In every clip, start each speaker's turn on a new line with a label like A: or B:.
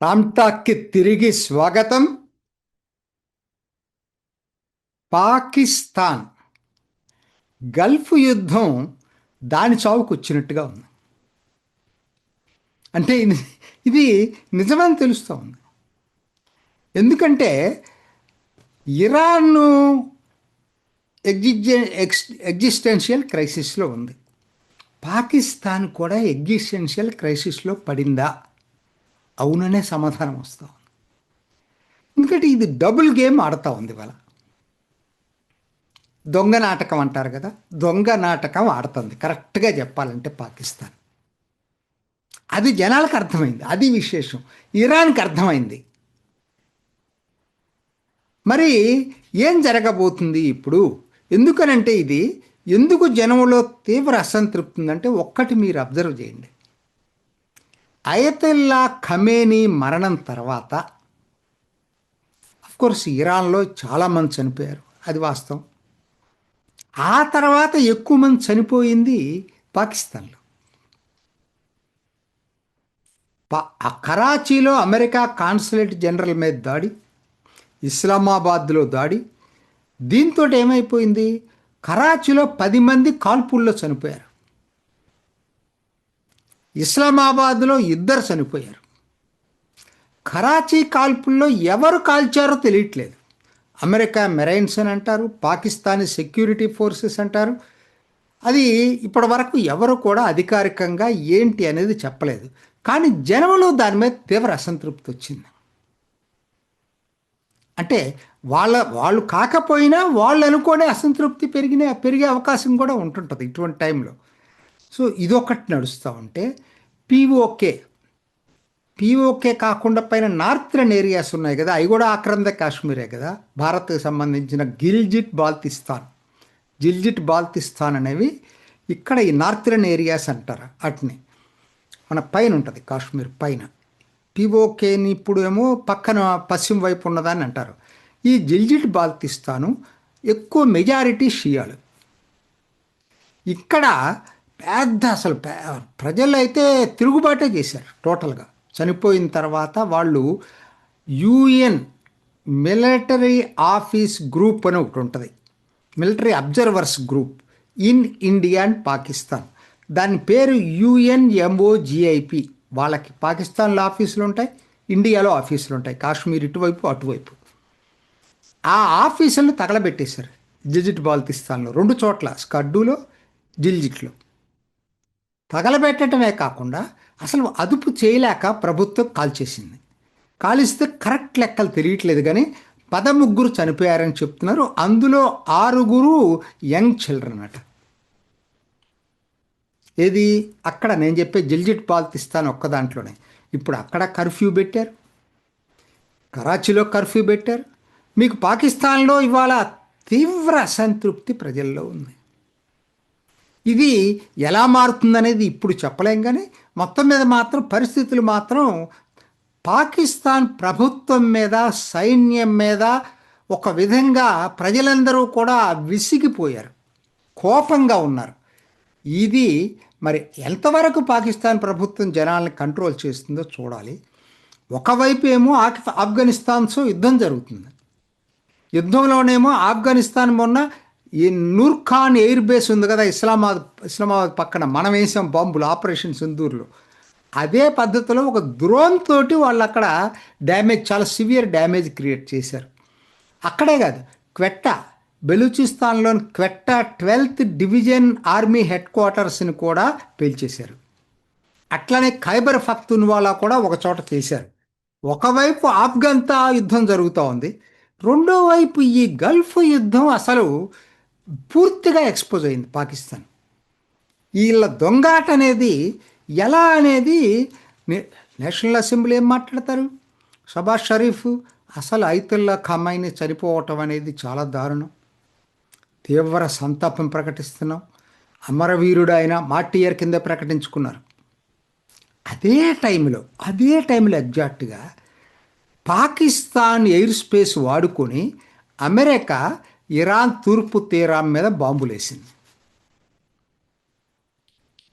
A: రామ్టాక్కి తిరిగి స్వాగతం. పాకిస్తాన్ గల్ఫ్ యుద్ధం దాని చావుకు వచ్చినట్టుగా ఉంది. అంటే ఇది నిజమని తెలుస్తూ ఉంది. ఎందుకంటే ఇరాన్ ఎగ్జిస్టెన్షియల్ క్రైసిస్లో ఉంది. పాకిస్తాన్ కూడా ఎగ్జిస్టెన్షియల్ క్రైసిస్లో పడిందా? అవుననే సమాధానం వస్తూ ఉంది. ఎందుకంటే ఇది డబుల్ గేమ్ ఆడుతూ ఉంది. వాళ్ళ దొంగ నాటకం అంటారు కదా, దొంగ నాటకం ఆడుతుంది కరెక్ట్గా చెప్పాలంటే పాకిస్తాన్. అది జనాలకు అర్థమైంది, అది విశేషం. ఇరాన్కి అర్థమైంది. మరి ఏం జరగబోతుంది ఇప్పుడు? ఎందుకనంటే ఇది ఎందుకు జనంలో తీవ్ర అసంతృప్తి ఉందంటే ఒక్కటి మీరు అబ్జర్వ్ చేయండి. అయతుల్లా ఖమేనీ మరణం తర్వాత అఫ్కోర్స్ ఇరాన్లో చాలామంది చనిపోయారు, అది వాస్తవం. ఆ తర్వాత ఎక్కువ మంది చనిపోయింది పాకిస్తాన్లో. కరాచీలో అమెరికా కాన్సులేట్ జనరల్ మీద దాడి, ఇస్లామాబాద్లో దాడి. దీంతో ఏమైపోయింది? కరాచీలో 10 మంది కాల్పుల్లో చనిపోయారు, ఇస్లామాబాద్లో 2 చనిపోయారు. కరాచీ కాల్పుల్లో ఎవరు కాల్చారో తెలియట్లేదు. అమెరికా మెరైన్స్ అని అంటారు, పాకిస్తానీ సెక్యూరిటీ ఫోర్సెస్ అంటారు. అది ఇప్పటి వరకు ఎవరు కూడా అధికారికంగా ఏంటి అనేది చెప్పలేదు. కానీ జనంలో దాని మీద తీవ్ర అసంతృప్తి వచ్చింది. అంటే వాళ్ళు కాకపోయినా వాళ్ళు అనుకోనే అసంతృప్తి పెరిగే అవకాశం కూడా ఉంటుంటుంది ఇటువంటి టైంలో. సో ఇదొకటి నడుస్తూ ఉంటే పీఓకే కాకుండా పైన నార్థర్న్ ఏరియాస్ ఉన్నాయి కదా, అవి కూడా ఆక్రమిత కాశ్మీరే కదా, భారత్కి సంబంధించిన జిల్జిట్ బాల్తిస్తాన్ అనేవి ఇక్కడ ఈ నార్థర్న్ ఏరియాస్ అంటారు. వాటిని మన పైన ఉంటుంది, కాశ్మీర్ పైన. పీఓకేని ఇప్పుడు ఏమో పక్కన పశ్చిమ వైపు ఉన్నదాన్ని అంటారు. ఈ జిల్జిట్ బాల్తిస్తాను ఎక్కువ మెజారిటీ షియాలు. ఇక్కడ అసలు ప్రజలు అయితే తిరుగుబాటే చేశారు టోటల్గా. చనిపోయిన తర్వాత వాళ్ళు యుఎన్ మిలిటరీ ఆఫీస్ గ్రూప్ అని ఒకటి ఉంటుంది, military observers group in India and Pakistan. దాని పేరు UNMOGIP. వాళ్ళకి పాకిస్తాన్లో ఆఫీసులు ఉంటాయి, ఇండియాలో ఆఫీసులు ఉంటాయి, కాశ్మీర్ ఇటువైపు అటువైపు. ఆ ఆఫీసులను తగలబెట్టేశారు జిల్జిట్ బాల్తిస్తాన్లో 2 చోట్ల, స్కర్డూలో జిల్జిట్లో. తగలబెట్టడమే కాకుండా అసలు అదుపు చేయలేక ప్రభుత్వం కాల్చేసింది. కాలిస్తే కరెక్ట్ లెక్కలు తెలియట్లేదు కానీ 13 చనిపోయారని చెప్తున్నారు. అందులో 6 యంగ్ చిల్డ్రన్ అట. ఏది అక్కడ నేను చెప్పే జిల్జిట్ బాల్తిస్తాన్ ఒక్క దాంట్లోనే. ఇప్పుడు అక్కడ కర్ఫ్యూ పెట్టారు, కరాచీలో కర్ఫ్యూ పెట్టారు. మీకు పాకిస్తాన్లో ఇవాళ తీవ్ర అసంతృప్తి ప్రజల్లో ఉంది. ఇది ఎలా మారుతుందనేది ఇప్పుడు చెప్పలేం కానీ మొత్తం మీద మాత్రం పరిస్థితులు మాత్రం పాకిస్తాన్ ప్రభుత్వం మీద, సైన్యం మీద ఒక విధంగా ప్రజలందరూ కూడా విసిగిపోయారు, కోపంగా ఉన్నారు. ఇది మరి ఎంతవరకు పాకిస్తాన్ ప్రభుత్వం జనాల్ని కంట్రోల్ చేస్తుందో చూడాలి. ఒకవైపు ఏమో ఆఫ్ఘనిస్తాన్తో యుద్ధం జరుగుతుంది. యుద్ధంలోనేమో ఆఫ్ఘనిస్తాన్ మొన్న ఈ నూర్ఖాన్ ఎయిర్ బేస్ ఉంది కదా, ఇస్లామాబాద్ పక్కన మనం వేసాం బాంబులు ఆపరేషన్ సింధూర్లో. అదే పద్ధతిలో ఒక డ్రోన్ తోటి వాళ్ళు అక్కడ చాలా సివియర్ డ్యామేజ్ క్రియేట్ చేశారు. అక్కడే కాదు, బెలూచిస్తాన్లోని Quetta 12th division army head క్వార్టర్స్ని కూడా పేల్చేశారు. అట్లనే ఖైబర్ పఖ్తూన్వాలా కూడా ఒక చోట చేశారు. ఒకవైపు ఆఫ్ఘన్తో యుద్ధం జరుగుతూ ఉంది, రెండో వైపు ఈ గల్ఫ్ యుద్ధం అసలు పూర్తిగా ఎక్స్పోజ్ అయింది పాకిస్తాన్. వీళ్ళ దొంగాట అనేది ఎలా అనేది నేషనల్ అసెంబ్లీ ఏం మాట్లాడతారు, షబాజ్ షరీఫ్ అసలు అయతుల్లా ఖమైనీ చనిపోవటం అనేది చాలా దారుణం, తీవ్ర సంతాపం ప్రకటిస్తున్నాం, అమరవీరుడు ఆయన మార్టియర్ కింద ప్రకటించుకున్నారు. అదే టైంలో ఎగ్జాక్ట్గా పాకిస్తాన్ ఎయిర్ స్పేస్ వాడుకొని అమెరికా ఇరాన్ తూర్పు తీరం మీద బాంబులేసింది.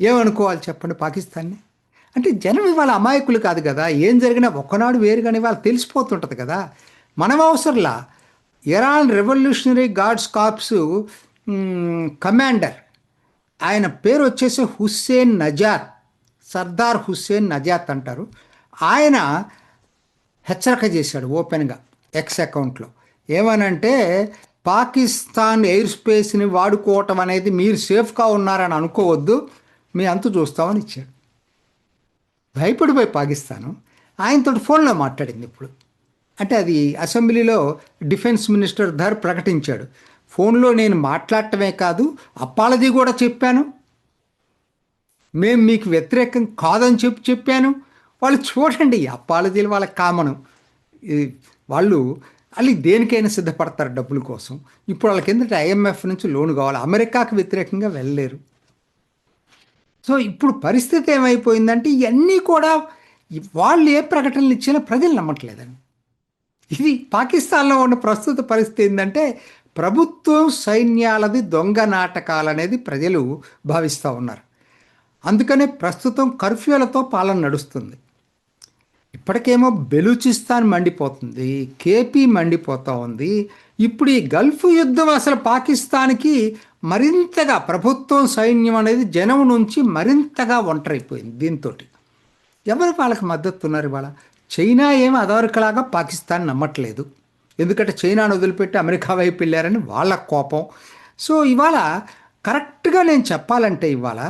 A: ఏమనుకోవాలి చెప్పండి పాకిస్తాన్ని? అంటే జనం ఇవాళ అమాయకులు కాదు కదా, ఏం జరిగినా ఒక్కనాడు వేరుగానే వాళ్ళు తెలిసిపోతుంటుంది కదా. మనం అవసరంలా. Iran revolutionary guards corps commander, ఆయన పేరు వచ్చేసి హుస్సేన్ నజాత్, సర్దార్ హుస్సేన్ నజాత్ అంటారు. ఆయన హెచ్చరిక చేశాడు ఓపెన్గా ఎక్స్ అకౌంట్లో. ఏమనంటే, పాకిస్తాన్ ఎయిర్ స్పేస్ని వాడుకోవటం అనేది మీరు సేఫ్గా ఉన్నారని అనుకోవద్దు, మీ అంతు చూస్తామని ఇచ్చాడు. భయపడిపోయి పాకిస్తాను ఆయనతో ఫోన్లో మాట్లాడింది ఇప్పుడు. అంటే అది అసెంబ్లీలో డిఫెన్స్ మినిస్టర్ ధర్ ప్రకటించాడు. ఫోన్లో నేను మాట్లాడటమే కాదు, అపాలజీ కూడా చెప్పాను, మేము మీకు వ్యతిరేకం కాదని చెప్పాను. వాళ్ళు చూడండి, అపాలజీలు వాళ్ళకి కామను. వాళ్ళు దేనికైనా సిద్ధపడతారు డబ్బుల కోసం. ఇప్పుడు వాళ్ళకి ఏంటంటే IMF నుంచి లోన్ కావాలి, అమెరికాకు వ్యతిరేకంగా వెళ్ళలేరు. సో ఇప్పుడు పరిస్థితి ఏమైపోయిందంటే, ఇవన్నీ కూడా వాళ్ళు ఏ ప్రకటనలు ఇచ్చినా ప్రజలు నమ్మట్లేదండి. ఇది పాకిస్తాన్లో ఉన్న ప్రస్తుత పరిస్థితి ఏంటంటే, ప్రభుత్వం సైన్యాలది దొంగ నాటకాలనేది ప్రజలు భావిస్తూ ఉన్నారు. అందుకనే ప్రస్తుతం కర్ఫ్యూలతో పాలన నడుస్తుంది. ఇప్పటికేమో బెలూచిస్తాన్ మండిపోతుంది, KP మండిపోతూ ఉంది. ఇప్పుడు ఈ గల్ఫ్ యుద్ధం అసలు పాకిస్తాన్కి మరింతగా, ప్రభుత్వం సైన్యం అనేది జనం నుంచి మరింతగా ఒంటరైపోయింది. దీంతో ఎవరు వాళ్ళకి మద్దతు ఉన్నారు ఇవాళ? చైనా ఏమి అదవరకలాగా పాకిస్తాన్ నమ్మట్లేదు, ఎందుకంటే చైనాను వదిలిపెట్టి అమెరికా వైపు వెళ్ళారని వాళ్ళ కోపం. సో ఇవాళ కరెక్ట్గా నేను చెప్పాలంటే, ఇవాళ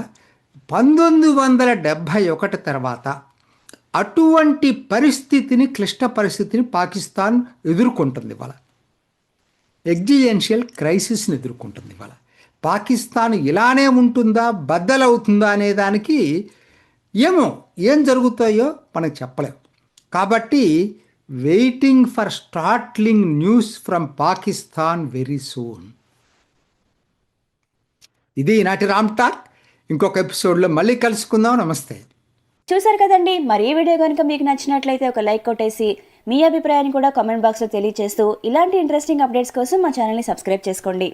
A: 1971 తర్వాత అటువంటి పరిస్థితిని, క్లిష్ట పరిస్థితిని పాకిస్తాన్ ఎదుర్కొంటుంది. ఇవాళ ఎగ్జిస్టెన్షియల్ క్రైసిస్ని ఎదుర్కొంటుంది. ఇవాళ పాకిస్తాన్ ఇలానే ఉంటుందా, బద్దలవుతుందా అనే దానికి ఏం జరుగుతాయో మనకు చెప్పలేం. కాబట్టి waiting for startling news from Pakistan very soon. ఇది ఈనాటి రామ్ టాక్. ఇంకొక ఎపిసోడ్లో మళ్ళీ కలుసుకుందాం. నమస్తే.
B: చూసారు కదండి, మరి ఈ వీడియో కనుక మీకు నచ్చినట్లయితే ఒక లైక్ కొట్టేసి మీ అభిప్రాయాన్ని కూడా కామెంట్ బాక్స్లో తెలియజేస్తూ ఇలాంటి ఇంట్రెస్టింగ్ అప్డేట్స్ కోసం మా ఛానల్ని సబ్స్క్రైబ్ చేసుకోండి.